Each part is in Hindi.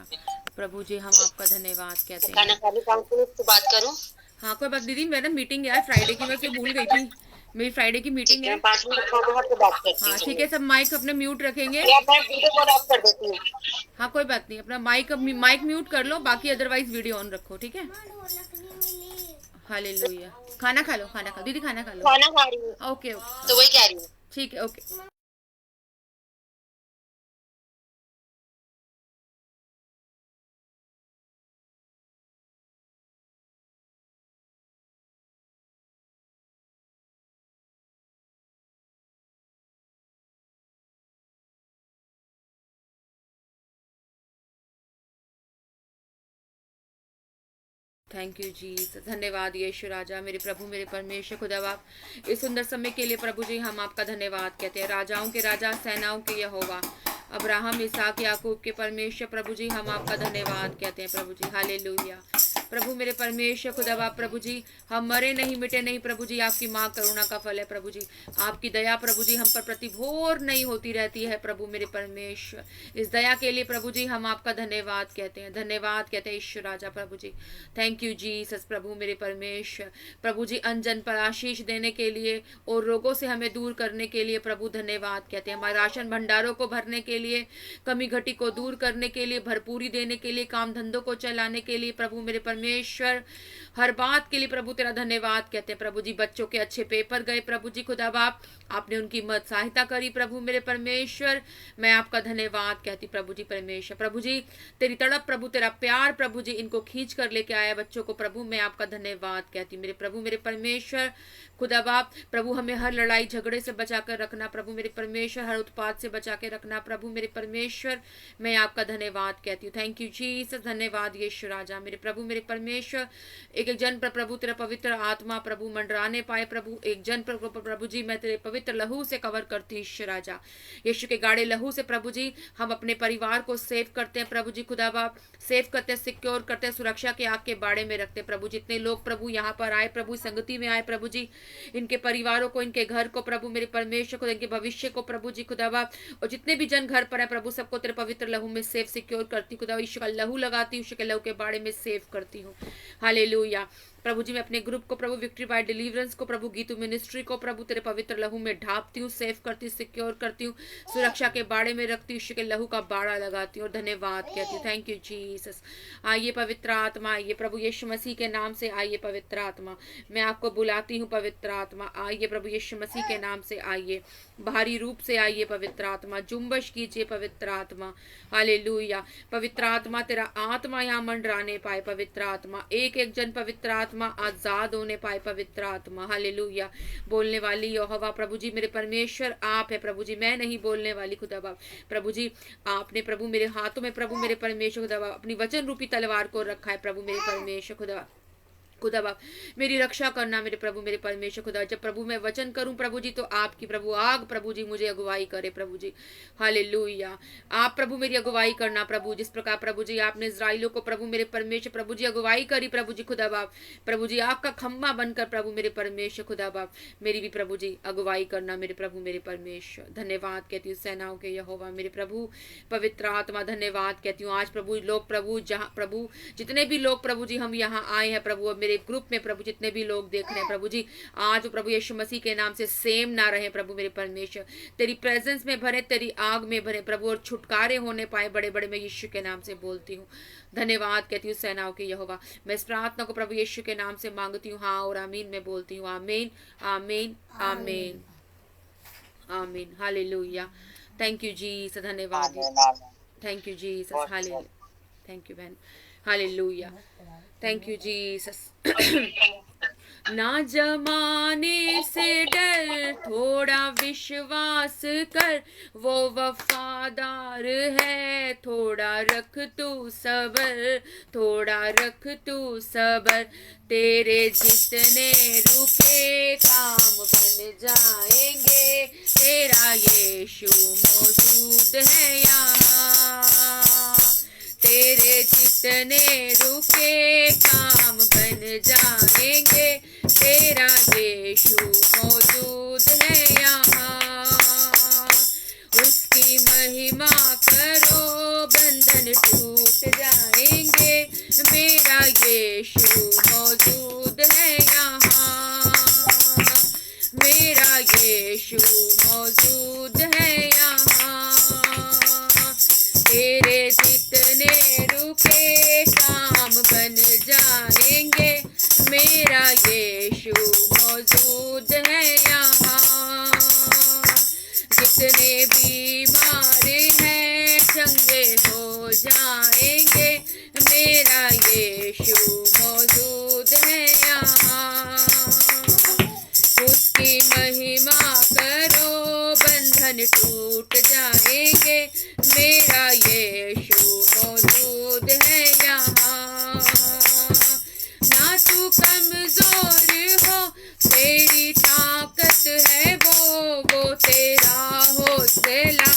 हालेलुया। प्रभु जी हम आपका धन्यवाद कहते खाना हैं। खा ली, 5 मिनट से बात करूं? हाँ कोई बात दीदी, मैडम मीटिंग है फ्राइडे की, मैं उसे भूल गई थी। मेरी फ्राइडे की मीटिंग ठीक है, है। मैं 5 मिनट छोड़कर के बात करती हाँ ठीक हूँ। है, सब माइक अपने म्यूट रखेंगे। या मैं वीडियो कॉल ऑफ कर देती हूँ। हाँ कोई बात नहीं, अपना माइक माइक म्यूट कर लो, बाकी अदरवाइज वीडियो ऑन रखो, ठीक है। हालेलुया। खाना खा लो, खाना खा दीदी, खाना खा लो। खाना खा रही हूँ, ओके ओके तो हाँ, वही कह रही हूँ। ठीक है ओके। थैंक यू जी, धन्यवाद यीशु राजा, मेरे प्रभु मेरे परमेश्वर खुदा बाप, इस सुंदर समय के लिए प्रभु जी हम आपका धन्यवाद कहते हैं। राजाओं के राजा, सेनाओं के यहोवा, अब्राहम इसहाक याकूब के परमेश्वर प्रभु जी हम आपका धन्यवाद कहते हैं प्रभु जी। हालेलुया। प्रभु मेरे परमेश्वर खुदा बाप प्रभु जी, हम मरे नहीं मिटे नहीं प्रभु जी, आपकी माँ करुणा का फल है प्रभु जी। आपकी दया प्रभु जी हम पर प्रतिभोर नहीं होती रहती है प्रभु मेरे परमेश्वर। इस दया के लिए प्रभु जी हम आपका धन्यवाद कहते हैं, धन्यवाद कहते हैं ईश्वर राजा प्रभु जी। थैंक यू जीसस प्रभु मेरे परमेश्वर। प्रभु जी अनजन पर आशीष देने के लिए और रोगों से हमें दूर करने के लिए प्रभु धन्यवाद कहते हैं। हमारे राशन भंडारों को भरने के लिए, कमी घटी को दूर करने के लिए, भरपूरी देने के लिए, काम धंधों को चलाने के लिए प्रभु मेरे परमेश्वर, हर बात के लिए प्रभु तेरा धन्यवाद कहते हैं प्रभु जी। बच्चों के अच्छे पेपर गए प्रभु जी खुदा बाप, आपने उनकी मदद सहायता करी प्रभु मेरे परमेश्वर, मैं आपका धन्यवाद कहती प्रभु जी परमेश्वर। प्रभु जी तेरी तड़प प्रभु, तेरा प्यार प्रभु जी इनको खींच कर लेके आया बच्चों को प्रभु, मैं आपका धन्यवाद कहती मेरे प्रभु मेरे परमेश्वर खुदा बाप। प्रभु हमें हर लड़ाई झगड़े से बचा कर रखना प्रभु मेरे परमेश्वर, हर उत्पाद से बचा के रखना प्रभु मेरे परमेश्वर, मैं आपका धन्यवाद कहती हूँ। थैंक यू जीसस, धन्यवाद यीशु राजा मेरे प्रभु मेरे परमेश्वर। एक एक जन पर प्रभु तेरा पवित्र आत्मा प्रभु मंडराने पाए प्रभु, एक जन पर प्रभु जी मैं तेरे पवित्र लहू से कवर करती हूँ ईश्वर राजा। यीशु के गाढ़े लहू से प्रभु जी हम अपने परिवार को सेव करते हैं प्रभु जी खुदा बाप, सेव करते हैं, सिक्योर करते हैं, सुरक्षा के आग के बाड़े में रखते हैं प्रभु। जितने लोग प्रभु यहाँ पर आए प्रभु, संगति में आए प्रभु जी, इनके परिवारों को, इनके घर को प्रभु मेरे परमेश्वर को, इनके भविष्य को प्रभु जी खुदा बाप, और जितने भी जन घर पर है प्रभु सबको तेरे पवित्र लहू में सेव सिक्योर करती खुदा। यीशु का लहू लगाती हूँ, यीशु के लहू के बाड़े में सेव करती हूँ। हालेलुया। प्रभु जी मैं अपने ग्रुप को प्रभु, विक्ट्री बाय डिलीवरेंस को प्रभु, गीतू मिनिस्ट्री को प्रभु तेरे पवित्र लहू में ढापती हूँ, सेव करती हूँ, सिक्योर करती हूँ, सुरक्षा के बाड़े में रखती हूँ, यीशु के लहू का बाड़ा लगाती हूँ और धन्यवाद कहती हूँ। Thank you Jesus. आइए पवित्र आत्मा आइए प्रभु यीशु मसीह के नाम से आइए पवित्र आत्मा, मैं आपको बुलाती हूँ पवित्र आत्मा, आइए प्रभु यीशु मसीह के नाम से आइए, भारी रूप से आइए पवित्र आत्मा, जुम्बश कीजिए पवित्र आत्मा। हालेलुया। पवित्र आत्मा तेरा आत्मा यहाँ मंडराने पाए पवित्र आत्मा, एक एक जन पवित्र आत्मा आजाद होने पाए पवित्र आत्मा। हालेलुया। बोलने वाली यहोवा प्रभु जी मेरे परमेश्वर आप है प्रभु जी, मैं नहीं बोलने वाली खुदा बाप प्रभु जी। आपने प्रभु मेरे हाथों में प्रभु मेरे परमेश्वर खुदा बाप अपनी वचन रूपी तलवार को रखा है प्रभु मेरे परमेश्वर खुदा खुदा बाप, मेरी रक्षा करना मेरे प्रभु मेरे परमेश्वर खुदा। जब प्रभु मैं वचन करूं प्रभु जी तो आपकी प्रभु आग प्रभु जी मुझे अगुवाई करे प्रभु जी। हालेलुया। आप प्रभु मेरी अगुवाई करना प्रभु, जिस प्रकार प्रभु जी आपने इस्राएलियों को प्रभु मेरे परमेश्वर प्रभु जी अगुवाई करी प्रभु जी खुदा बाप, प्रभु जी आपका खम्बा बनकर प्रभु मेरे परमेश्वर खुदा बाप मेरी भी प्रभु जी अगुवाई करना मेरे प्रभु मेरे परमेश्वर। धन्यवाद कहती हूँ सेनाओं के यहोवा मेरे प्रभु पवित्र आत्मा, धन्यवाद कहती हूँ। आज प्रभु लोग प्रभु जहाँ प्रभु जितने भी लोग प्रभु जी हम यहाँ आए हैं प्रभु, मेरे ग्रुप में प्रभु जितने भी लोग देख रहे हैं प्रभु जी, आज प्रभु यीशु मसीह के नाम से सेम ना रहे प्रभु मेरे परमेश्वर, तेरी प्रेजेंस में भरे, तेरी आग में भरे प्रभु, और छुटकारे होने पाए बड़े बड़े, मैं यीशु के नाम से बोलती हूँ। धन्यवाद कहती हूँ सेनाओं के यहोवा। मैं इस प्रार्थना को प्रभु यीशु के नाम से मांगती हूँ, हाँ और आमीन में बोलती हूँ। आमीन आमीन आमीन आमीन। हालेलुया। थैंक यू जीसस, धन्यवाद। Thank you Jesus. Hallelujah. Thank you बहन। हालेलुया। Thank you Jesus. ना जमाने से डर, थोड़ा विश्वास कर, वो वफादार है, थोड़ा रख तू सबर, थोड़ा रख तू सबर, तेरे जितने रुके काम बन जाएंगे, तेरा यीशु मौजूद है यहाँ, तेरे जितने रुके काम बन जाएंगे, तेरा यीशु मौजूद है यहाँ, उसकी महिमा करो, बंधन टूट यीशु मौजूद है यहाँ, मेरा यीशु मौजूद है यहाँ। तेरे जितने रुके काम बन जाएंगे, मेरा यीशु मौजूद है यहाँ। जितने बीमार हैं चंगे हो जाएंगे, मेरा यीशु मौजूद है यहाँ। उसकी महिमा करो बंधन टूट जाएंगे, मेरा यीशु मौजूद है यहाँ। ना तू कमजोर हो, तेरी ताकत है वो तेरा हौसला,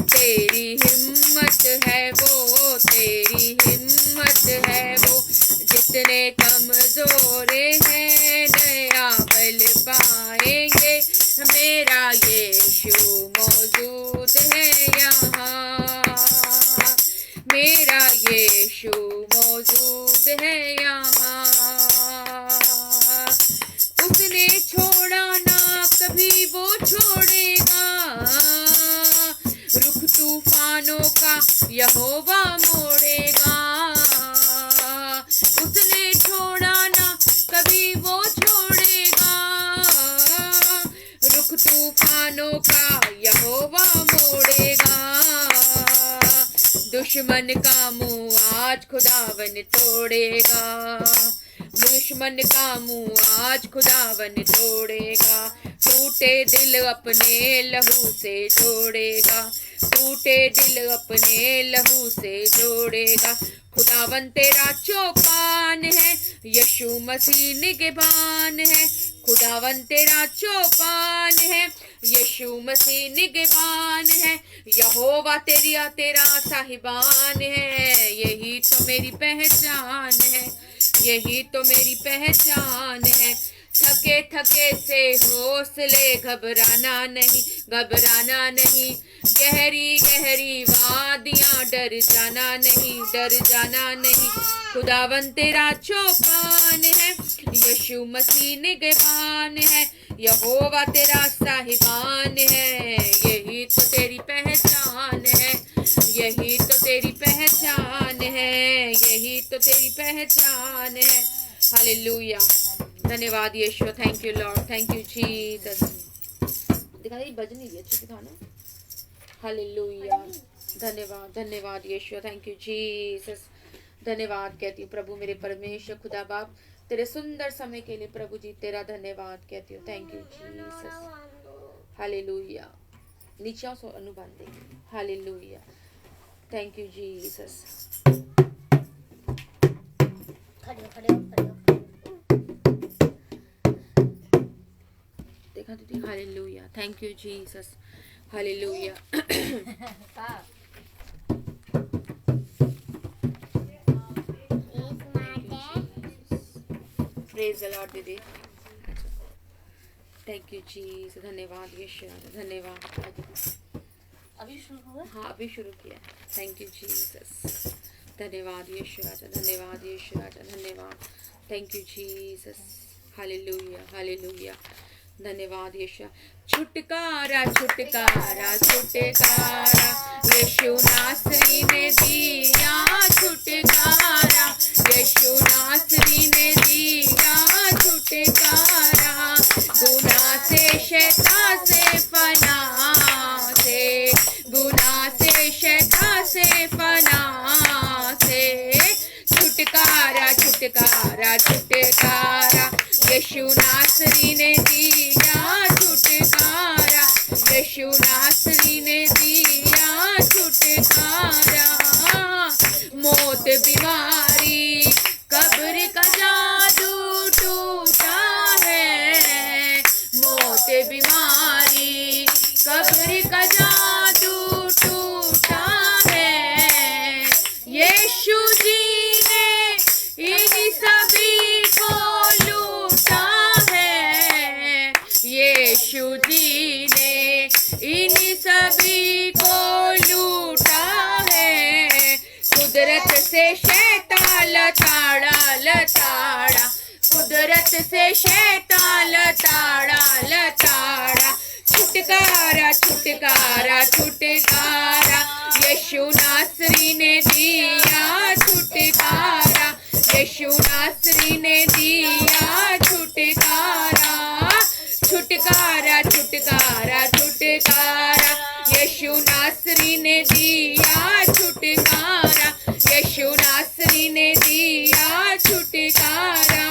तेरी हिम्मत है वो, तेरी हिम्मत है वो। जितने कमजोर हैं नया बल पाएंगे, मेरा यीशु मौजूद है यहाँ, मेरा यीशु मौजूद है यहाँ। उसने छोड़ा ना कभी वो छोड़ेगा, रुख तूफानों का यहोवा मोड़ेगा। उसने छोड़ा ना कभी वो छोड़ेगा, रुख तूफानों का यहोवा मोड़ेगा। दुश्मन का मुंह आज खुदावन तोड़ेगा, दुश्मन का मुंह आज खुदावन तोड़ेगा। टूटे दिल अपने लहू से जोड़ेगा, टूटे दिल अपने लहू से जोड़ेगा। खुदावन तेरा चौपान है, यीशु मसीह निगहबान है। खुदावन तेरा चौपान है, यीशु मसीह निगहबान है। यहोवा तेरा साहिबान है, यही तो मेरी पहचान है, यही तो मेरी पहचान है। थके थके से हौसले घबराना नहीं, घबराना नहीं। गहरी गहरी वादियाँ डर जाना नहीं, डर जाना नहीं। खुदावन तेरा चौपान है, यीशु मसीह निगहबान है। यहोवा तेरा साहिबान है, यही तो तेरी पहचान है, यही तो तेरी पहचान है, यही तो तेरी पहचान है। हालेलुया, धन्यवाद यीशु। Thank you lord, thank you Jesus. दिखा रही बज नहीं रही, अच्छे से दिखाना। हालेलुया, धन्यवाद धन्यवाद यीशु, थैंक यू जीसस। धन्यवाद कहती हूँ प्रभु मेरे परमेश्वर खुदा बाप, तेरे सुंदर समय के लिए प्रभु जी तेरा धन्यवाद कहती हूँ। Thank you Jesus. हालेलुया, नीचे आओ अनुबंध देंगे। Hallelujah, thank you Jesus. देखा दीदी, hallelujah, thank you Jesus. Hallelujah. Praise the Lord दीदी। थैंक यू जीसस, धन्यवाद यीशु, धन्यवाद। अभी शुरू हुआ? हाँ अभी शुरू किया। थैंक यू जीसस, धन्यवाद यीशु राजा, धन्यवाद यीशु राजा, धन्यवाद। Thank you Jesus. Hallelujah, hallelujah, धन्यवाद यीशु। छुटकारा छुटकारा छुटकारा यीशु नासरी ने दिया, छुटकारा यीशु नासरी ने दिया, छुटकारा। गुनाह से शैतान से फना से, गुनाह से शैतान से फना से। छुटकारा छुटकारा छुटकारा यीशु नासरी ने दिया, छुटकारा यीशु नासरी ने दिया, छुटकारा। मौत बीमारी कब्र का जादू टूटा है, मौत बीमारी कब्र का जादू टूटा है। यीशु जी ने इन सभी को लूटा है, यीशु जी ने इन सभी को लूटा है। कुदरत से शैतान लताड़ा लताड़ा, कुदरत से शैतान लताड़ा लताड़ा। छुटकारा छुटकारा छुटकारा, यीशु नासरी ने दिया छुटकारा, यीशु नासरी ने दिया छुटकारा। छुटकारा छुटकारा छुटकारा, यीशु नासरी ने दिया छुटकारा, यीशु नासरी ने दिया छुटकारा।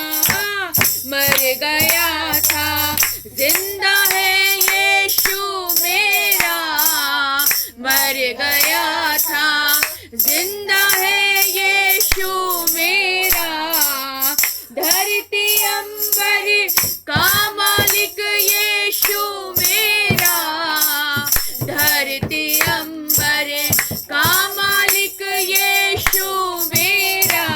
मर गया था जिंदा है यीशु मेरा, मर गया था जिंदा है यीशु मेरा। धरती अंबर का मालिक यीशु मेरा, धरती अंबर का मालिक यीशु मेरा।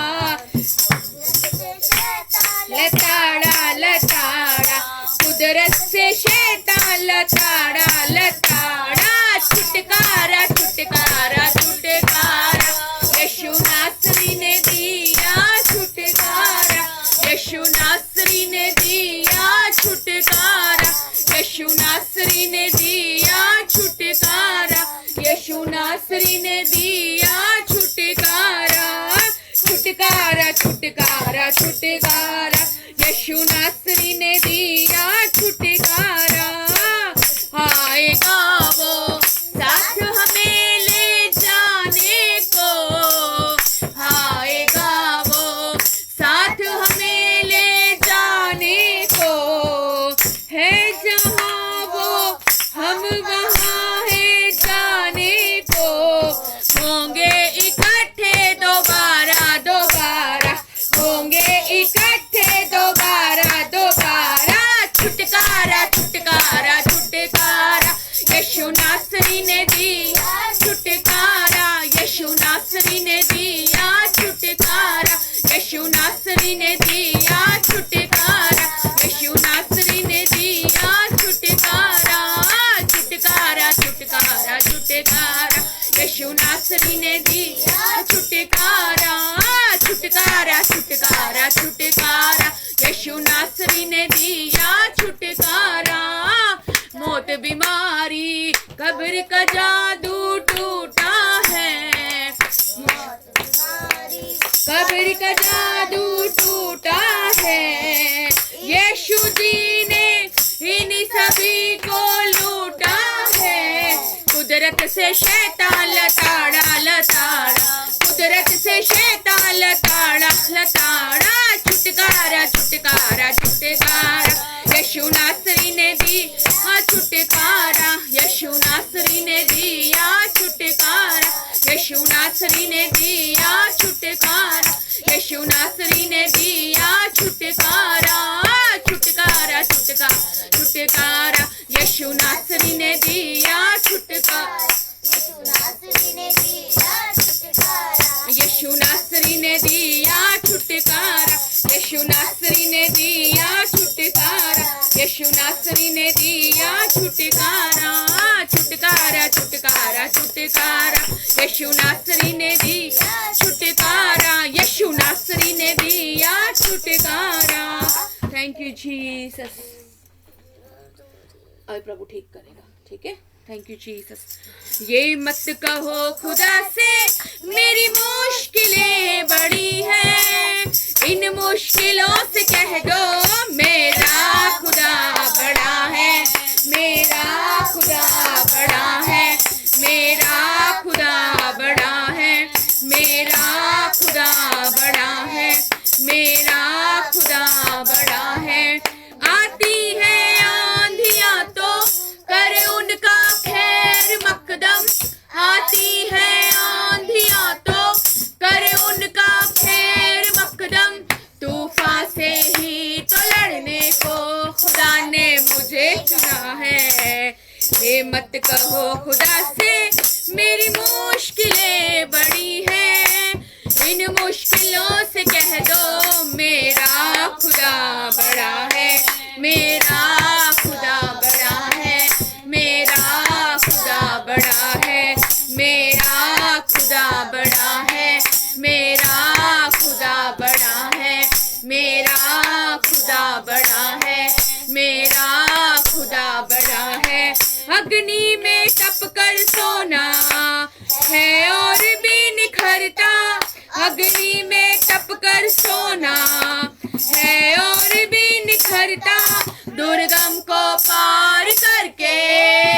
लताड़ा लताड़ा, कुदरत से शैतान लताड़ा लताड़ा। छुटकारा छुटकारा छुटकारा, यीशु नासरी ने दिया छुटकारा, यीशु नासरी ने दिया छुटकारा, यीशु नासरी ने दिया छुटकारा, यीशु नासरी ने दिया छुटकारा। छुटकारा छुटकारा छुटकारा, यीशु नासरी ने दिया छुटकारा। आएगा वो साथ हमें ले जाने को, आएगा वो साथ हमें ले जाने को। है जहाँ वो हम वहाँ है जाने को। होंगे इकट्ठे दोबारा दोबारा, होंगे इकट्ठे दोबारा दोबारा। छुटकारा छुटकारा छुटकारा, यीशु नासरी ने दिया छुटकारा, यीशु नासरी ने दिया छुटकारा, यीशु नासरी ने दिया छुटकारा, यीशु नासरी ने दिया छुटकारा। छुटकारा छुटकारा छुटकारा, यीशु नासरी ने दिया छुटकारा। छुटकारा छुटकारा छुटकारा, यीशु नासरी ने दिया छुटकारा। मौत बीमारी कब्र का जादू टूटा है, कब्र का जादू टूटा है। यीशु जी ने इन सभी को लूटा है। कुदरत से शैतान लताड़ा लताड़ा, कुदरत से शैतान लताड़ा लताड़ा। छुटकारा छुटकारा छुटकारा, यीशु नासरी ने दिया छुटकारा, यीशु नासरी ने दिया छुटकारा, यीशु नासरी ने दिया छुटकारा, यीशु नासरी ने दिया छुटकारा। छुटकारा छुटकारा छुटकारा, यीशु नासरी ने दिया छुटकारा, यीशु नासरी ने दिया छुटकारा, यीशु नासरी ने दिया छुटकारा, यीशु नासरी ने दिया छुटकारा। छुटकारा छुटकारा छुटकारा, यीशु नासरी ने दिया छुटकारा, यीशु नासरी ने दिया छुटकारा। Thank you Jesus. और प्रभु ठीक करेगा, ठीक है। Thank you Jesus. ये मत कहो खुदा से मेरी मुश्किलें बड़ी हैं, इन मुश्किलों से कह दो मेरा खुदा बड़ा है, मेरा खुदा बड़ा है, मेरा खुदा बड़ा है, मेरा खुदा बड़ा है, मेरा खुदा बड़ा है। आती है आंधियां तो कर उनका खैर मकदम, आती है आंधियां तो कर उनका खैर मकदम। तूफान से ही तो लड़ने को खुदा ने मुझे चुना है। ये मत कहो खुदा से मेरी मुश्किलें बड़ी हैं, इन मुश्किलों से कह दो मेरा खुदा बड़ा है, मेरा खुदा बड़ा है, मेरा खुदा बड़ा है, मेरा खुदा बड़ा है, मेरा अग्नि में टपकर सोना है और भी निखरता, अग्नि में टपकर सोना है और भी निखरता, दुर्गम को पार करके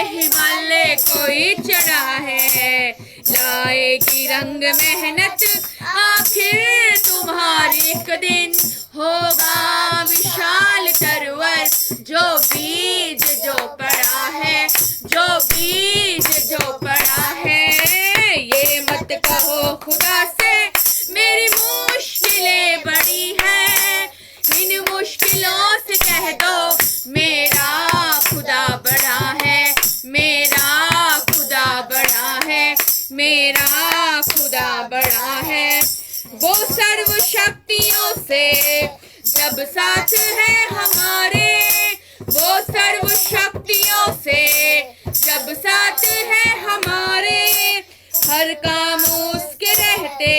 हिमालय कोई चढ़ा है, लाएगी रंग मेहनत आखिर तुम्हारी एक दिन, होगा विशाल तरवर जो बीज जो पड़ा है, जो बीज जो पड़ा है। ये मत कहो खुदा से मेरी मुश्किलें बड़ी है, इन मुश्किलों से कह दो मेरा खुदा बड़ा है, मेरा खुदा बड़ा है, मेरा खुदा बड़ा है। वो सर्व शक्तियों से जब साथ है हमारे, वो सर्व शक्तियों से जब साथ है हमारे, हर काम उसके रहते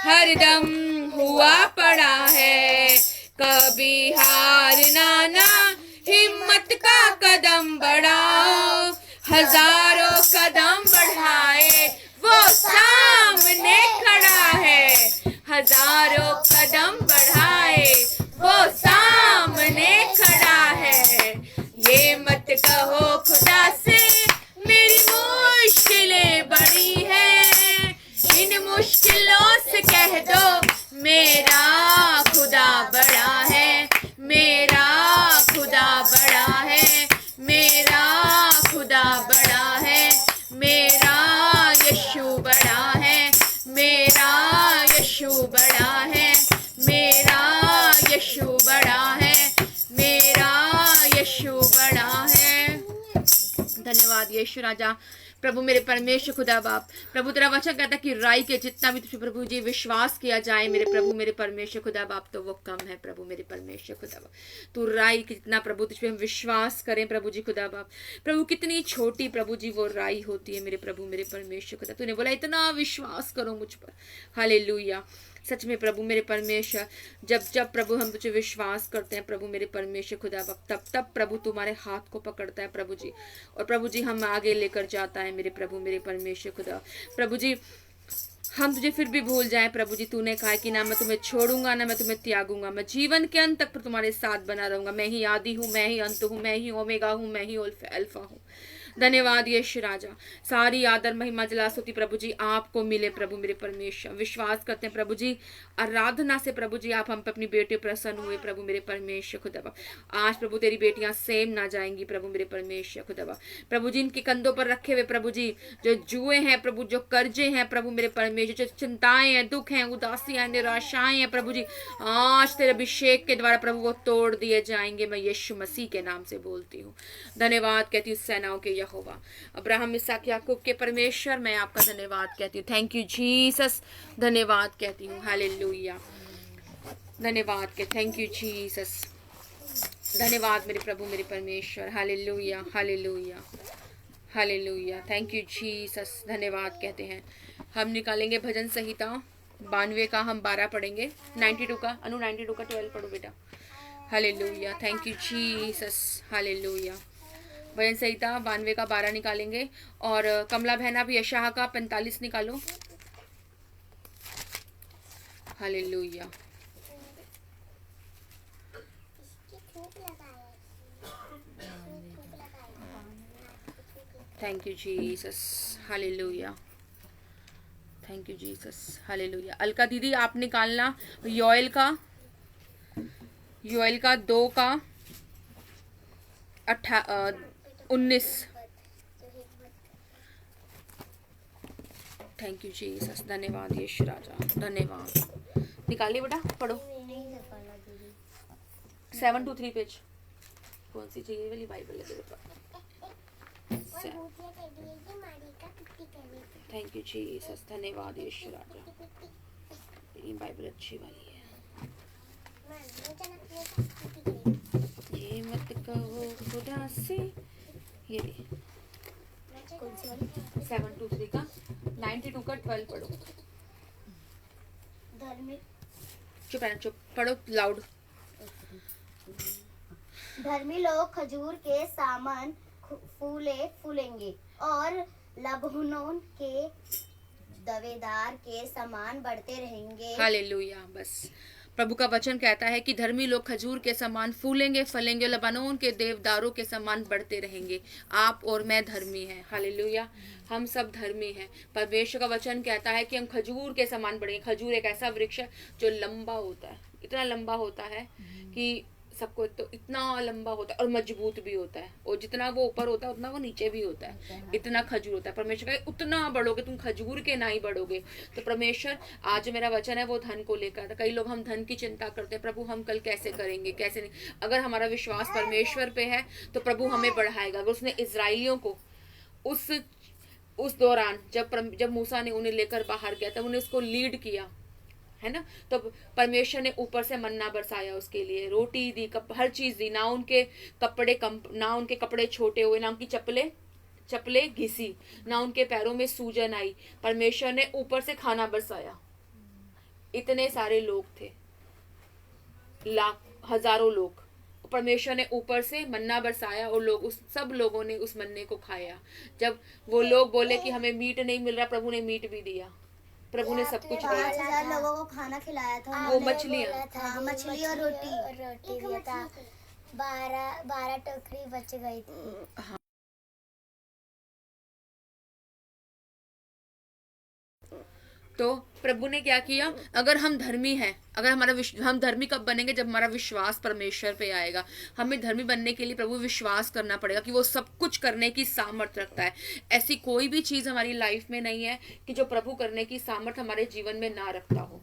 हर दम हुआ पड़ा है, कभी हारना ना हिम्मत का कदम बढ़ाओ, हजारों कदम बढ़ाए वो सामने खड़ा है, हजारों कदम बढ़ाए वो सामने खड़ा है। ये मत कहो खुदा से मेरी मुश्किलें बड़ी है, इन मुश्किलों से कह दो मेरा खुदा बड़ा है, मेरा खुदा बड़ा है, मेरा खुदा बड़ा है, मेरा यीशु बड़ा है, मेरा यीशु बड़ा है, मेरा यीशु बड़ा है, मेरा यीशु बड़ा है। धन्यवाद यीशु राजा। प्रभु मेरे परमेश्वर खुदा बाप, प्रभु तेरा वचन कहता कि राई के जितना भी तुझे प्रभु जी विश्वास किया जाए मेरे प्रभु मेरे परमेश्वर खुदा बाप तो वो कम है। प्रभु मेरे परमेश्वर खुदा बाप, तू राई के जितना प्रभु तुझ पे हम विश्वास करें प्रभु जी खुदा बाप, प्रभु कितनी छोटी प्रभु जी वो राई होती है मेरे प्रभु मेरे परमेश्वर खुदा। तूने बोला इतना विश्वास करो मुझ पर, हालेलुया। सच में प्रभु मेरे परमेश्वर, जब जब प्रभु हम तुझे विश्वास करते हैं प्रभु मेरे परमेश्वर खुदा बाप, तब तब प्रभु तुम्हारे हाथ को पकड़ता है प्रभु जी, और प्रभु जी हम आगे लेकर जाता है मेरे प्रभु मेरे परमेश्वर खुदा। प्रभु जी हम तुझे फिर भी भूल जाएं प्रभु जी, तूने कहा कि ना मैं तुम्हें छोड़ूंगा ना मैं तुम्हें त्यागूंगा, मैं जीवन के अंत तक तुम्हारे साथ बना रहूंगा। मैं ही आदि हूँ, मैं ही अंत हूँ, मैं ही ओमेगा हूँ, मैं ही अल्फा हूँ। धन्यवाद यीशु राजा। सारी आदर महिमा जला स्तुति प्रभु जी आपको मिले प्रभु मेरे परमेश्वर। विश्वास करते हैं प्रभु जी, आराधना से प्रभु जी आप हम पे अपनी बेटी प्रसन्न हुए प्रभु मेरे परमेश्वर खुदा। आज प्रभु तेरी बेटियां सेम ना जाएंगी प्रभु मेरे परमेश्वर खुदा। प्रभु जी इनके कंधों पर रखे हुए प्रभु जी जो जुए हैं प्रभु, जो कर्जे हैं प्रभु मेरे परमेश्वर, जो चिंताएं हैं, दुख हैं, उदासियां, निराशाएं हैं प्रभु जी, आज तेरे अभिषेक के द्वारा प्रभु वो तोड़ दिए जाएंगे। मैं यीशु मसीह के नाम से बोलती हूँ। धन्यवाद कहती हूँ सेनाओं के यहोवा, अब्राहम इसहाक याकूब के परमेश्वर, मैं आपका धन्यवाद कहती हूँ। Thank you Jesus. धन्यवाद कहती हूँ, हालेलुया। धन्यवाद के थैंक यू जीसस। धन्यवाद मेरे प्रभु मेरे परमेश्वर, hallelujah hallelujah hallelujah. Thank you Jesus. धन्यवाद कहते हैं। हम निकालेंगे भजन संहिता 92 का हम 12 पढ़ेंगे, 92 का अनु 92 का 12 पढ़ो बेटा। Hallelujah. Thank you Jesus. Hallelujah. भजन संहिता 92 का 12 निकालेंगे, और कमला बहना भी यशाह का 45 निकालो। Hallelujah. Thank you Jesus. Hallelujah. Thank you Jesus. Hallelujah. Alka दीदी आप निकालना योएल का 2 का 19। Thank you Jesus. धन्यवाद यीशु राजा। धन्यवाद। निकालिए बेटा, पढ़ो। 723 पेज। कौन सी चाहिए वाली बाइबल है तेरे पास? Thank you Jesus. धन्यवाद यीशु राजा। ये बाइबल अच्छी वाली है। ये मत कहो खुदा से, ये भी 723 का 92 का 12 पढ़ो। चुप है, चुप, पढ़ो लाउड। धर्मी लोग खजूर के सामन फूलेंगे और लबनोन के देवदार के समान बढ़ते रहेंगे। हालेलुया। बस प्रभु का वचन कहता है कि धर्मी लोग खजूर के समान फूलेंगे फलेंगे, लबानोन के देवदारों के समान बढ़ते रहेंगे। आप और मैं धर्मी हैं। हालेलुया। हम सब धर्मी हैं। परमेश्वर का वचन कहता है कि हम खजूर के समान बढ़ेंगे। खजूर एक ऐसा वृक्ष है जो लंबा होता है, इतना लंबा होता है कि सबको, तो इतना लंबा होता है और मजबूत भी होता है, और जितना वो ऊपर होता है उतना वो नीचे भी होता है। इतना खजूर होता है। परमेश्वर का उतना बढ़ोगे तुम, खजूर के ना ही बढ़ोगे। तो परमेश्वर, आज मेरा वचन है वो धन को लेकर। कई लोग हम धन की चिंता करते हैं, प्रभु हम कल कैसे करेंगे, कैसे नहीं। अगर हमारा विश्वास परमेश्वर पे है तो प्रभु हमें बढ़ाएगा। अगर उसने इजराइलियों को उस दौरान जब मूसा ने उन्हें लेकर बाहर गया तब उन्हें उसको लीड किया, है ना, तो परमेश्वर ने ऊपर से मन्ना बरसाया, उसके लिए रोटी दी, हर चीज दी। ना उनके कपड़े छोटे हुए, ना उनकी चप्पलें घिसी, ना उनके पैरों में सूजन आई। परमेश्वर ने ऊपर से खाना बरसाया। इतने सारे लोग थे, हजारों लोग। परमेश्वर ने ऊपर से मन्ना बरसाया और सब लोगों ने उस मन्ने को खाया। जब वो लोग बोले कि हमें मीट नहीं मिल रहा, प्रभु ने मीट भी दिया। प्रभु ने सब कुछ दिया। 5,000 लोगों को खाना खिलाया था। वो मछलियाँ, हाँ, मछली और रोटी दिया था। 12 टोकरी बच गई थी। तो प्रभु ने क्या किया? अगर हम धर्मी हैं, अगर हम धर्मी कब बनेंगे? जब हमारा विश्वास परमेश्वर पे आएगा। हमें धर्मी बनने के लिए प्रभु विश्वास करना पड़ेगा कि वो सब कुछ करने की सामर्थ रखता है। ऐसी कोई भी चीज हमारी लाइफ में नहीं है कि जो प्रभु करने की सामर्थ हमारे जीवन में ना रखता हो।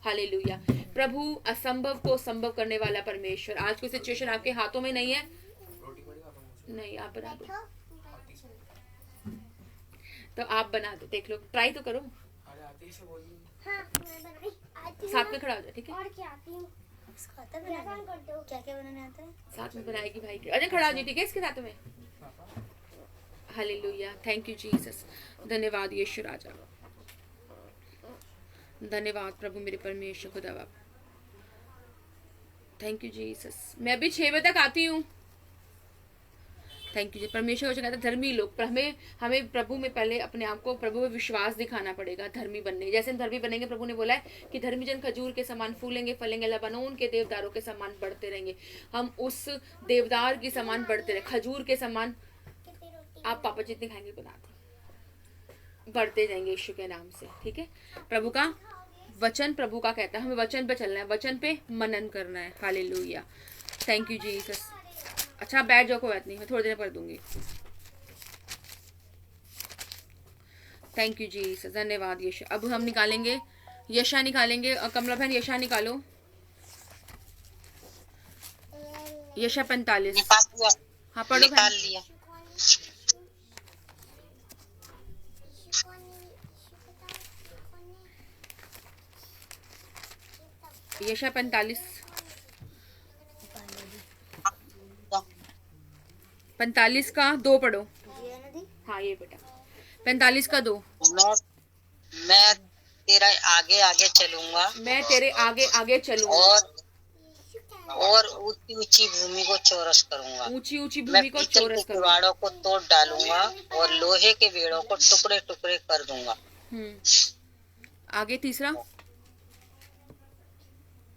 हालेलुया। प्रभु असंभव को संभव करने वाला परमेश्वर। आज कोई सिचुएशन आपके हाथों में नहीं है, नहीं, आप बना दो, तो आप बना दो, देख लो, ट्राई तो करो। हाँ, मैं बनाई आती हूँ। साथ में खड़ा हो जाए, ठीक है? और क्या आती हूँ? क्या क्या बनाने आता है? साथ में बनाएगी भाई के। अरे खड़ा हो जाए, ठीक है, इसके साथ में। हालेलुया। Thank you Jesus. धन्यवाद यीशु राजा, धन्यवाद प्रभु मेरे परमेश्वर खुदा बाप। Thank you Jesus. मैं भी 6 बजे तक आती हूँ। Thank you. परमेश्वर कहता है धर्मी लोग, पर हमें प्रभु में पहले अपने आप को प्रभु में विश्वास दिखाना पड़ेगा धर्मी बनने। जैसे हम धर्मी बनेंगे, प्रभु ने बोला है कि धर्मी जन खजूर के समान फूलेंगे फलेंगे, लबानोन के देवदारों के समान बढ़ते रहेंगे। हम उस देवदार के समान बढ़ते रहे, खजूर के समान। आप पापा जितने खाएंगे बना दो, बढ़ते जाएंगे यीशु के नाम से, ठीक है? प्रभु का वचन प्रभु का कहता है हमें वचन पे चलना है, वचन पे मनन करना है। हालेलुया। Thank you Jesus. अच्छा बैठ जाओ, कोई बात नहीं, मैं थोड़ी देर कर दूंगी। Thank you Jesus. धन्यवाद यीशु। अब हम निकालेंगे, यशा निकालेंगे। कमला बहन यशा निकालो, यशा 45। हाँ पढ़ो बहन। यशा 45 का 2 पढ़ो। हाँ ये बेटा 45 का 2। मैं तेरा आगे आगे चलूंगा, मैं तेरे आगे आगे चलूंगा और ऊंची ऊंची भूमि को चौरस करूंगा। ऊंची ऊंची भूमि को चौरस करूंगा। किवाड़ों को तोड़ डालूंगा और लोहे के बेड़ों को टुकड़े टुकड़े कर दूंगा। आगे तीसरा,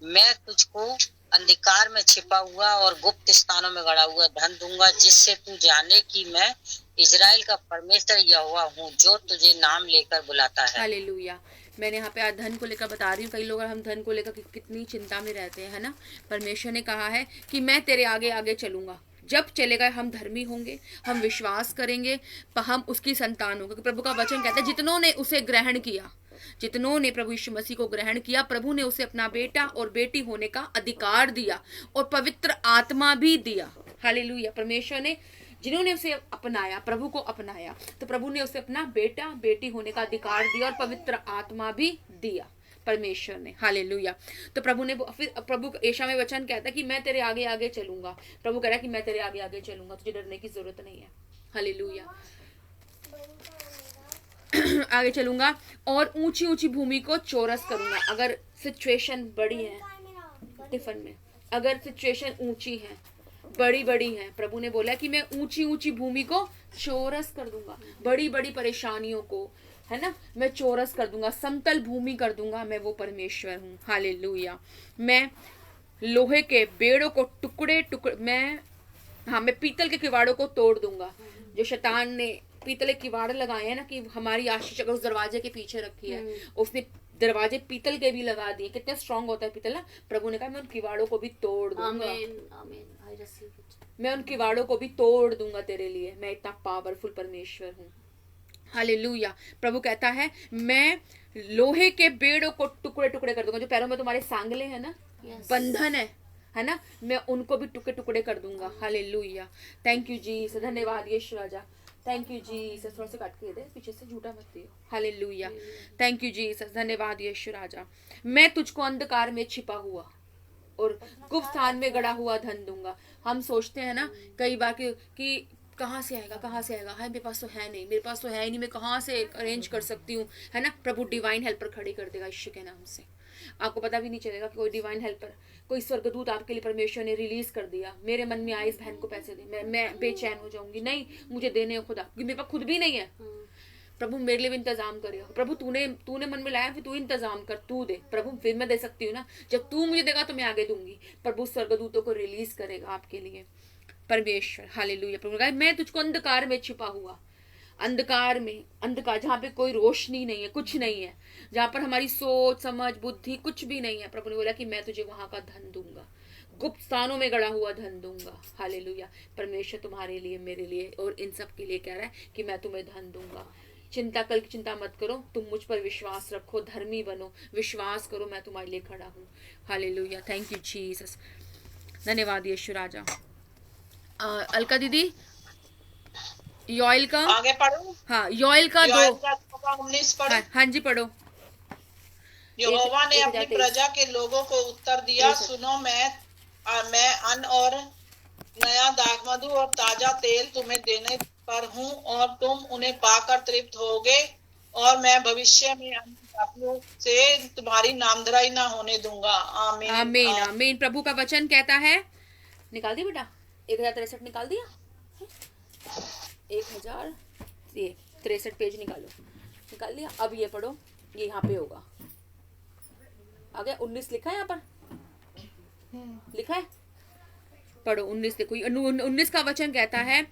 मैं तुझको अंधकार में छिपा हुआ और गुप्त स्थानों में गड़ा हुआ धन दूंगा, जिससे तू जाने कि मैं इजराइल का परमेश्वर यहोवा हूँ, जो तुझे नाम लेकर बुलाता है। हालेलुया। मैंने यहाँ पे आज धन को लेकर बता रही हूँ। कई लोग हम धन को लेकर कितनी चिंता में रहते हैं, है ना? परमेश्वर ने कहा है कि मैं तेरे आगे आगे चलूंगा। जब चलेगा हम धर्मी होंगे, हम विश्वास करेंगे, हम उसकी संतान होंगे। प्रभु का वचन कहता है जितनों ने उसे ग्रहण किया, जितनों ने प्रभु यीशु मसीह को ग्रहण किया, प्रभु ने उसे अपना बेटा और बेटी होने का अधिकार दिया और पवित्र आत्मा भी दिया। हालेलुया। परमेश्वर ने जिन्होंने उसे अपनाया, प्रभु को अपनाया, तो प्रभु ने उसे अपना बेटा बेटी होने का अधिकार दिया और पवित्र आत्मा भी दिया परमेश्वर ने। हालेलुया। तो प्रभु ने फिर प्रभु यशायाह में वचन कहता है कि मैं तेरे आगे आगे चलूंगा। प्रभु कह रहा है कि मैं तेरे आगे आगे चलूंगा, तुझे डरने की जरूरत नहीं है। हालेलुया। आगे चलूंगा और ऊंची ऊंची भूमि को चौरस करूंगा। अगर सिचुएशन बड़ी है टिफिन में, अगर सिचुएशन ऊंची है, बड़ी बड़ी हैं। प्रभु ने बोला कि मैं ऊंची ऊंची भूमि को चौरस कर दूंगा, बड़ी बड़ी परेशानियों को, है ना, मैं चौरस कर दूंगा, समतल भूमि कर दूंगा। मैं वो परमेश्वर हूँ। हालेलुया। मैं लोहे के बेड़ों को टुकड़े टुकड़े, मैं पीतल के किवाड़ों को तोड़ दूंगा। जो शैतान ने पीतल के किवाड़ लगाए हैं ना, कि हमारी आशीष अगर उस दरवाजे के पीछे रखी है, उसने दरवाजे पीतल के भी लगा दिए। कितने स्ट्रांग होता है पीतल ना। प्रभु ने कहा मैं उन किवाड़ों को भी तोड़ दूंगा, आमीन, I receive it. मैं उन किवाड़ों को भी तोड़ दूंगा तेरे लिए। मैं इतना पावरफुल परमेश्वर हूँ। हालेलुया। प्रभु कहता है मैं लोहे के बेड़ों को टुकड़े टुकड़े कर दूंगा। जो पैरों में तुम्हारे सांगले हैं ना, बंधन है ना, मैं उनको भी टुकड़े टुकड़े कर दूंगा। हालेलुया। Thank you Jesus. धन्यवाद यीशु राजा। Thank you Jesus. थोड़ा सा काट के दे, पीछे से झूठा मत दियो। हालेलुया। Thank you Jesus. धन्यवाद यीशु राजा। मैं तुझको अंधकार में छिपा हुआ और गुप्त स्थान में गड़ा हुआ धन दूंगा। हम सोचते हैं ना कई बार कि कहाँ से आएगा, कहाँ से आएगा, है मेरे पास तो है नहीं, मेरे पास तो है ही नहीं, मैं कहाँ से अरेंज कर सकती हूँ, है ना। प्रभु डिवाइन हेल्पर खड़ी कर देगा यीशु के नाम से। आपको पता भी नहीं चलेगा कि कोई डिवाइन हेल्पर, कोई स्वर्गदूत आपके लिए परमेश्वर ने रिलीज कर दिया। मेरे मन में आए इस बहन को पैसे दे, मैं बेचैन हो जाऊंगी, नहीं मुझे देने हो खुदा, क्योंकि मेरे पास खुद भी नहीं है। प्रभु मेरे लिए भी इंतजाम करेगा। प्रभु तूने मन में लाया, फिर तू इंतजाम कर, तू दे। प्रभु फिर मैं दे सकती हूँ ना, जब तू मुझे देगा तो मैं आगे दूंगी। प्रभु स्वर्गदूतों को रिलीज करेगा आपके लिए परमेश्वर। हालेलुया। प्रभु कहा मैं तुझको अंधकार में छिपा हुआ, अंधकार में, अंधकार जहाँ पे कोई रोशनी नहीं है, कुछ नहीं है, जहाँ पर हमारी सोच समझ बुद्धि कुछ भी नहीं है। प्रभु ने बोला कि मैं तुझे वहां का धन दूंगा, गुप्त स्थानों में गड़ा हुआ धन दूंगा। हालेलुया। परमेश्वर तुम्हारे लिए, मेरे लिए और इन सब के लिए कह रहा है कि मैं तुम्हें धन दूंगा। चिंता, कल की चिंता मत करो, तुम मुझ पर विश्वास रखो, धर्मी बनो, विश्वास करो, मैं तुम्हारे लिए खड़ा हूँ। हालेलुया। Thank you Jesus. धन्यवाद यीशु राजा। अलका दीदी, योएल का आगे पढ़ो। हाँ, योएल का 19 पढ़ो। हाँ जी पढ़ो। यहोवा ने अपनी प्रजा के लोगों को उत्तर दिया, सुनो मैं अन्न और नया दाखमधु और ताजा तेल तुम्हें देने पर हूँ और तुम उन्हें पाकर तृप्त होगे, और मैं भविष्य में अन्य जातियों से तुम्हारी नामधराई ना होने दूंगा। आमीन आमीन आमीन। प्रभु का वचन कहता है, निकाल दिया बेटा, 1063 निकाल दिया, 1063 पेज निकाल दिया। अब ये पढ़ो, ये यहाँ पे होगा, आगे 19 लिखा है, यहाँ पर लिखा है, पढ़ो 19 देखो। 19 का वचन कहता है,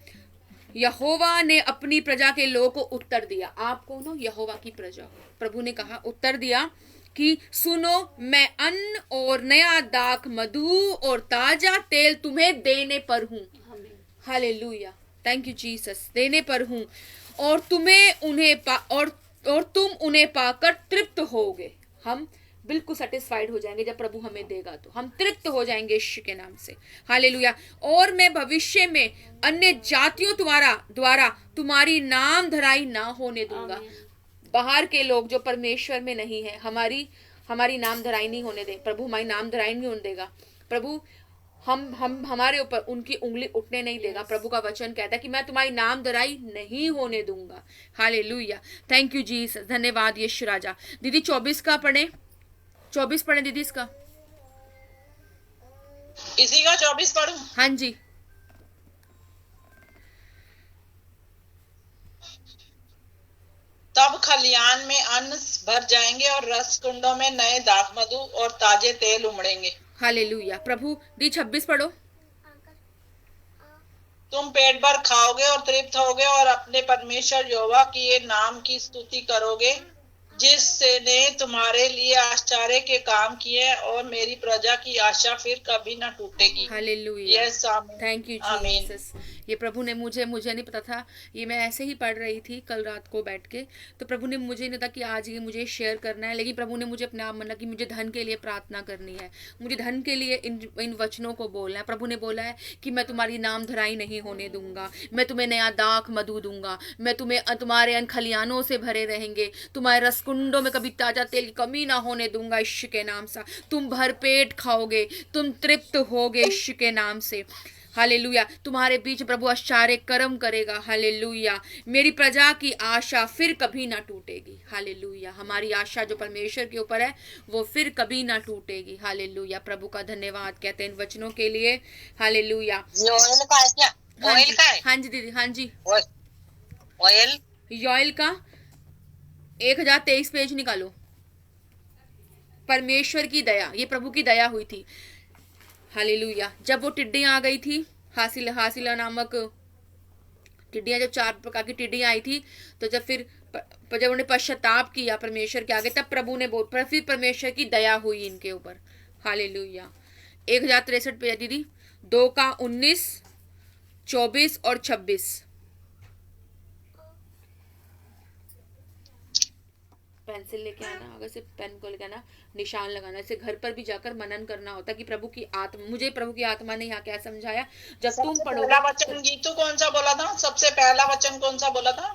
यहोवा ने अपनी प्रजा के लोगों को उत्तर दिया। आप कौन हो? यहोवा की प्रजा। प्रभु ने कहा, उत्तर दिया कि सुनो मैं अन्न और नया दाख मधु और ताजा तेल तुम्हें देने पर हूँ। हालेलुया। Thank you Jesus. देने पर हूँ और तुम्हें उन्हें और तुम उन्हें पाकर तृप्त होगे। हम बिल्कुल सेटिस्फाइड हो जाएंगे जब प्रभु हमें देगा, तो हम तृप्त हो जाएंगे यीशु के नाम से। हालेलुया। और मैं भविष्य में अन्य जातियों द्वारा तुम्हारी नाम धराई ना होने दूंगा। बाहर के लोग जो परमेश्वर में नहीं है, हमारी नाम धराई नहीं होने दे। प्रभु हमारी नाम धराई नहीं होने देगा। प्रभु हम हमारे ऊपर उनकी उंगली उठने नहीं देगा। प्रभु का वचन कहता है कि मैं तुम्हारी नाम धराई नहीं होने दूंगा। हालेलुया। Thank you Jesus. धन्यवाद यीशु राजा। दीदी 24 का पढ़े, 24 पढ़े दीदी इसका। इसी का 24 पढ़ूं? हाँ जी। तब खलियान में अन्न भर जाएंगे और रस कुंडों में नए दाखमधु और ताजे तेल उमड़ेंगे। हालेलुया। प्रभु दी 26 पढ़ो। तुम पेट भर खाओगे और तृप्त होगे और अपने परमेश्वर यहोवा की ये नाम की स्तुति करोगे, जिसने तुम्हारे लिए आश्चर्य के काम किए, और मेरी प्रजा की आशा फिर कभी न टूटेगी। हालेलुया। यस आमीन। Thank you Jesus. ये प्रभु ने मुझे नहीं पता था, ये मैं ऐसे ही पढ़ रही थी कल रात को बैठ के, तो प्रभु ने मुझे नहीं था कि आज ये मुझे शेयर करना है, लेकिन प्रभु ने मुझे अपने आप मना कि मुझे धन के लिए प्रार्थना करनी है, मुझे धन के लिए इन वचनों को बोलना है। प्रभु ने बोला है कि मैं तुम्हारी नाम धराई नहीं होने दूंगा, मैं तुम्हें नया दाख मधु दूंगा, मैं तुम्हारे अन्न खलियानों से भरे रहेंगे, तुम्हारे रसकुंडों में कभी ताजा तेल की कमी ना होने दूंगा यीशु के नाम से। तुम भरपेट खाओगे, तुम तृप्त होगे यीशु के नाम से। हालेलुया। तुम्हारे बीच प्रभु आश्चर्य कर्म करेगा। हालेलुया। मेरी प्रजा की आशा फिर कभी ना टूटेगी। हालेलुया। हमारी आशा जो परमेश्वर के ऊपर है वो फिर कभी ना टूटेगी। हालेलुया। प्रभु का धन्यवाद कहते हैं इन वचनों के लिए। हालेलुया। ये ऑयल का है क्या? ऑयल का है? हाँ जी दीदी, हाँ जी। ऑयल योएल का 1023 पेज निकालो। परमेश्वर की दया, ये प्रभु की दया हुई थी। हालेलुया। जब वो टिड्डियां आ गई थी, हासिला नामक टिड्डियां, जब 4 प्रकार की टिड्डियां आई थी, तो जब उन्होंने पश्चाताप किया परमेश्वर के आगे, तब प्रभु ने फिर परमेश्वर की दया हुई इनके ऊपर। हालेलुया। 1063 पे दीदी, 2 का 19, 24 और 26। पेंसिल लेके आना, अगर से पेन को लेके आना, निशान लगाना। इसे घर पर भी जाकर मनन करना होता कि प्रभु की आत्मा, मुझे प्रभु की आत्मा ने यहाँ क्या समझाया। जब तुम पढ़ोगे, पहला वचन गीतू कौन सा बोला था? सबसे पहला वचन कौन सा बोला था?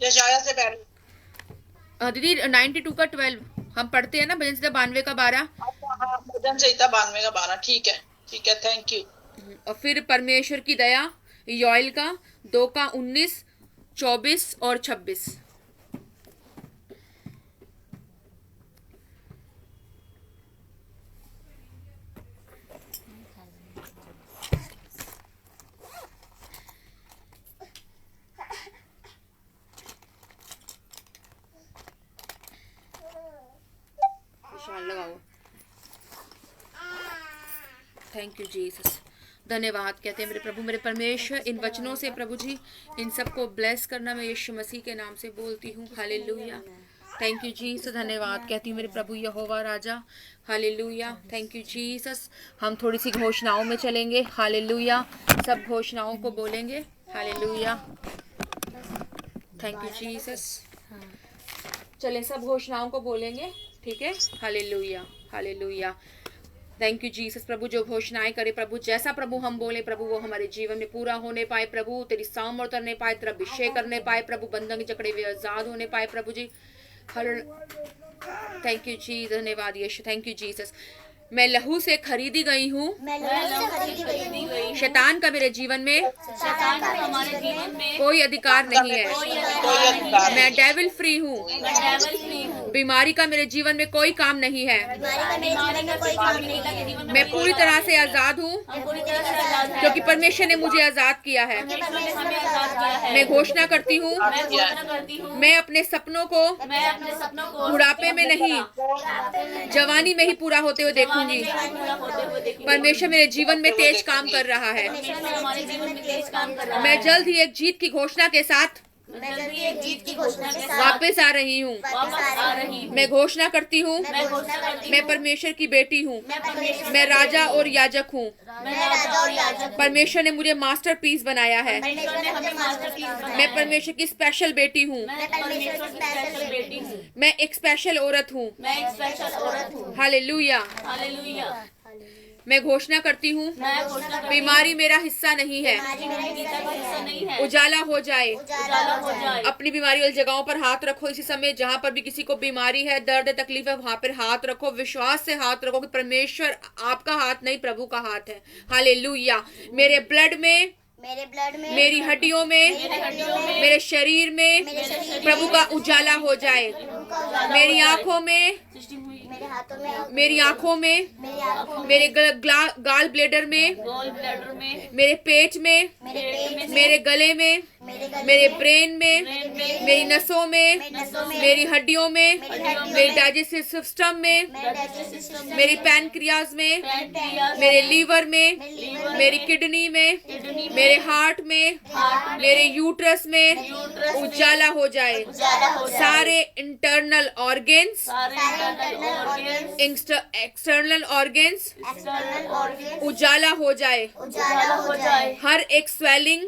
यशाया से पहले दीदी 92 का 12 हम पढ़ते हैं ना, भजन संहिता 92 का 12। हाँ, भजन संहिता 92 का 12। ठीक है, थैंक यू। और फिर परमेश्वर की दया योएल का 2 का 19, 24 और 26। लगाओ। Thank you Jesus. धन्यवाद कहते हैं मेरे प्रभु मेरे परमेश्वर, इन वचनों से प्रभु जी इन सबको ब्लेस करना मैं यीशु मसीह के नाम से बोलती हूँ। हालेलुया। Thank you Jesus. धन्यवाद कहती हूँ मेरे प्रभु यहोवा राजा। हालेलुया। Thank you Jesus. हम थोड़ी सी घोषणाओं में चलेंगे। हालेलुया। सब घोषणाओं को बोलेंगे। हालेलुया। Thank you Jesus. चलें, सब घोषणाओं को बोलेंगे, ठीक है। Hallelujah. Hallelujah. Thank you Jesus. प्रभु जो घोषणाएं करे प्रभु, जैसा प्रभु हम बोले प्रभु वो हमारे जीवन में पूरा होने पाए प्रभु। तेरी सामर्थ उतरने पाए, तेरा अभिषेक करने पाए प्रभु। बंधन के जकड़े हुए आजाद होने पाए प्रभु जी। थैंक यू जी। धन्यवाद यीशु। Thank you Jesus. मैं लहू से खरीदी गई हूँ, शैतान का मेरे जीवन में कोई अधिकार नहीं है। मैं डेविल फ्री हूँ, बीमारी का मेरे जीवन में कोई काम नहीं है। मैं पूरी तरह से आजाद हूँ क्योंकि परमेश्वर ने मुझे आजाद किया है। मैं घोषणा करती हूँ मैं अपने सपनों को बुढ़ापे में नहीं जवानी में ही पूरा होते हुए देखूंगी। परमेश्वर मेरे जीवन में तेज काम कर रहा है। मैं जल्द ही एक जीत की घोषणा के साथ वापस आ रही हूँ। मैं घोषणा करती हूँ मैं परमेश्वर की बेटी हूँ। मैं राजा और याजक हूँ। परमेश्वर ने मुझे मास्टरपीस बनाया है। मैं परमेश्वर की स्पेशल बेटी हूँ। मैं एक स्पेशल औरत हूँ। हालेलुया। मैं घोषणा करती हूँ बीमारी मेरा हिस्सा नहीं है। उजाला हो जाए। अपनी बीमारी वाली जगहों पर हाथ रखो। इसी समय जहाँ पर भी किसी को बीमारी है, दर्द है, तकलीफ है, वहां पर हाथ रखो। विश्वास से हाथ रखो कि परमेश्वर आपका हाथ नहीं प्रभु का हाथ है। हालेलुया। मेरे ब्लड में, मेरी हड्डियों में, मेरे शरीर में प्रभु का उजाला हो जाए। मेरी आंखों में, मेरे गाल ब्लेडर में, मेरे पेट में, मेरे गले में, मेरे ब्रेन में, मेरी नसों में, मेरी हड्डियों में, मेरे डाइजेस्टिव सिस्टम में, मेरी पैनक्रियाज में, मेरे लीवर में, मेरी किडनी में, मेरे हार्ट में, मेरे यूट्रस में उजाला हो जाए। सारे इंटरनल ऑर्गन्स, एक्सटर्नल ऑर्गन्स उजाला हो जाए। हर एक स्वेलिंग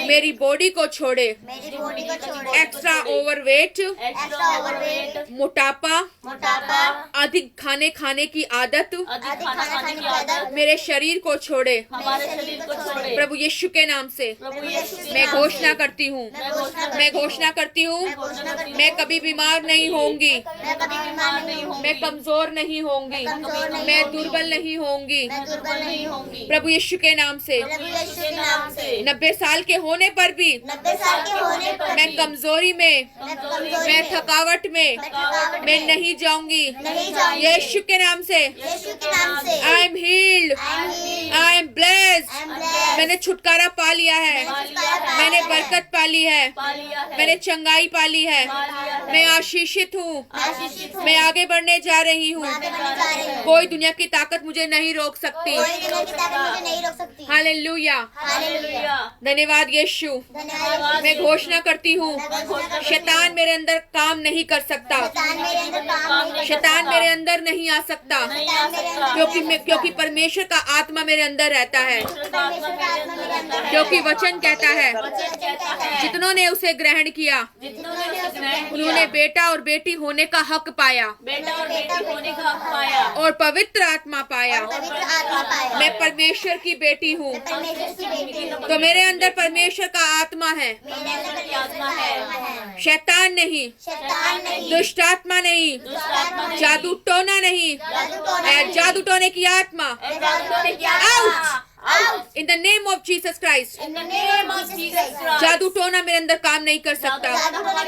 मेरे मेरी बॉडी को छोड़े, मेरी बॉडी को छोड़े, एक्स्ट्रा ओवरवेट, एक्स्ट्रा ओवरवेट, मोटापा, मोटापा, अधिक खाने की आदत अधिक खाना खाने की आदत मेरे शरीर को छोड़े। हमारे शरीर को छोड़े। प्रभु यीशु के नाम से प्रभु यीशु के मैं नाम घोषणा से करती हूँ, मैं घोषणा करती हूँ, मैं घोषणा करती हूँ, मैं कभी बीमार नहीं होंगी, मैं कभी बीमार नहीं होंगी, मैं कमजोर नहीं होंगी, मैं दुर्बल नहीं होंगी। मैं दुर्बल नहीं होंगी। प्रभु यीशु के नाम से प्रभु यीशु के नाम से 90 साल के होने पर भी 90 साल के होने पर मैं कमजोरी में, कमजोरी मैं थकावट में मैं नहीं जाऊंगी। नहीं जाऊंगी। यीशु के नाम से यीशु के नाम से I am heeled, I am blessed. blessed। मैंने छुटकारा पा लिया है, मैंने बरकत पा ली है, पा लिया है, मैंने चंगाई पा ली है, पा लिया है, मैं आशीषित हूँ, आशीषित हूँ, मैं आगे बढ़ने जा रही हूँ। आगे बढ़ने जा रही हूँ। कोई दुनिया की ताकत मुझे नहीं रोक सकती। कोई दुनिया की ताकत मुझे नहीं रोक सकती। Hallelujah, hallelujah. धन्यवाद यीशु। धन्यवाद। मैं घोषणा करती हूँ, शैतान मेरे अंदर काम नहीं कर सकता, शैतान मेरे अंदर काम नहीं कर शैतान मेरे अंदर नहीं आ सकता, नहीं आ सकता, क्योंकि परमेश्वर का आत्मा मेरे अंदर रहता है, परमेश्वर का आत्मा मेरे अंदर है। क्योंकि वचन कहता है वचन कहता है, जितनों ने उसे ग्रहण किया जितनों ने उसे ग्रहण किया, उन्होंने बेटा और बेटी होने का हक पाया बेटा और बेटी होने का हक पाया, और पवित्र आत्मा पाया। पवित्र आत्मा पाया। मैं परमेश्वर की बेटी हूँ, परमेश्वर की बेटी हूँ। तो मेरे अंदर परमेश्वर का आत्मा है, मेरे अंदर की आत्मा है। शैतान नहीं, शैतान नहीं, दुष्ट आत्मा नहीं, दुष्टात्मा नहीं, जादू टोना नहीं, जादू टोने की आत्मा। जादू टोने की Out! आत्मा, In the name of Jesus Christ, In the name of Jesus Christ, जादू टोना मेरे अंदर काम नहीं कर सकता। जादू टोना